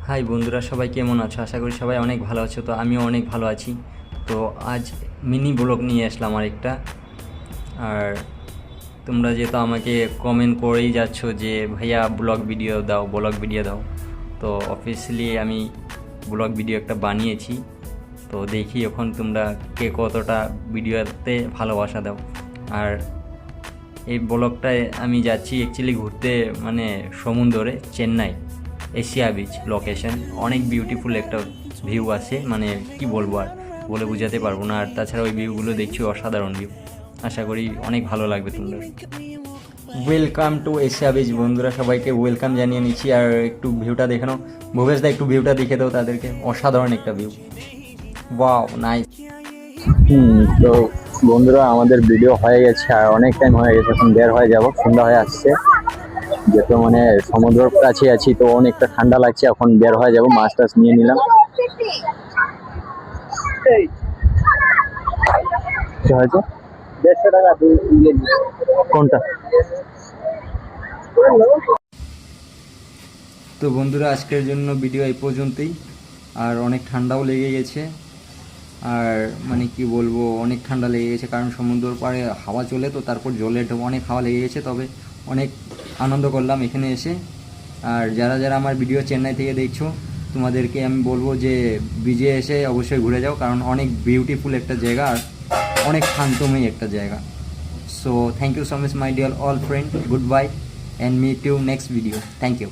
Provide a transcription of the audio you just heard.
High বন্ধুরা, সবাই কেমন আছো? আশা করি সবাই অনেক ভালো আছো। তো আমিও অনেক ভালো আছি। তো আজ মিনি ব্লগ নিয়ে আসলাম আরেকটা। আর তোমরা যেহেতু আমাকে কমেন্ট করেই যাচ্ছ যে ভাইয়া ব্লগ ভিডিও দাও, ব্লগ ভিডিও দাও, তো অফিসিয়ালি আমি ব্লগ ভিডিও একটা বানিয়েছি। তো দেখি এখন তোমরা কে কতটা ভিডিওতে ভালোবাসা দাও। আর এই ব্লগটায় আমি যাচ্ছি অ্যাকচুয়ালি ঘুরতে, মানে সমুদ্রে, চেন্নাই এশিয়া বিচ লোকেশন। অনেক বিউটিফুল একটা ভিউ আছে, মানে কি বলবো, আর বলে বোঝাতে পারবো না। আর তাছাড়া ওই ভিউগুলো দেখছি অসাধারণ ভিউ। আশা করি অনেক ভালো লাগবে তোমাদের। ওয়েলকাম টু এশিয়া বিচ বন্ধুরা, সবাইকে ওয়েলকাম জানিয়ে নিচ্ছি। আর একটু ভিউটা দেখে নাও। ভুবেশদা একটু ভিউটা দেখে দাও তাদেরকে, অসাধারণ একটা ভিউ। Wow, nice. তো বন্ধুরা, আমাদের ভিডিও হয়ে গেছে আর অনেক টাইম হয়ে গেছে, এখন বের হয়ে যাব, সন্ধ্যা হয়ে আসছে। যেহেতু মানে সমুদ্রের কাছে আছি তো অনেকটা ঠান্ডা লাগছে, এখন বের হয়ে যাব। মাছ টাছ নিয়ে নিলাম। কি হয়েছে? 150 টাকা কোনটা? তো বন্ধুরা, আজকের জন্য ভিডিও এই পর্যন্তই। আর অনেক ঠান্ডাও লেগে গেছে। আর মানে কি বলবো, অনেক ঠান্ডা লেগে গেছে, কারণ সমুদ্রের পাড়ে হাওয়া চলে, তো তারপর জলের অনেক হাওয়া লেগে গেছে। তবে অনেক আনন্দ করলাম এখানে এসে। আর যারা যারা আমার ভিডিও চেন্নাই থেকে দেখছো, তোমাদেরকে আমি বলবো যে বিচে এসে অবশ্যই ঘুরে যাও, কারণ অনেক বিউটিফুল একটা জায়গা আর অনেক শান্তময়ী একটা জায়গা। So thank you so much my dear all friend, good bye and meet you next video. Thank you.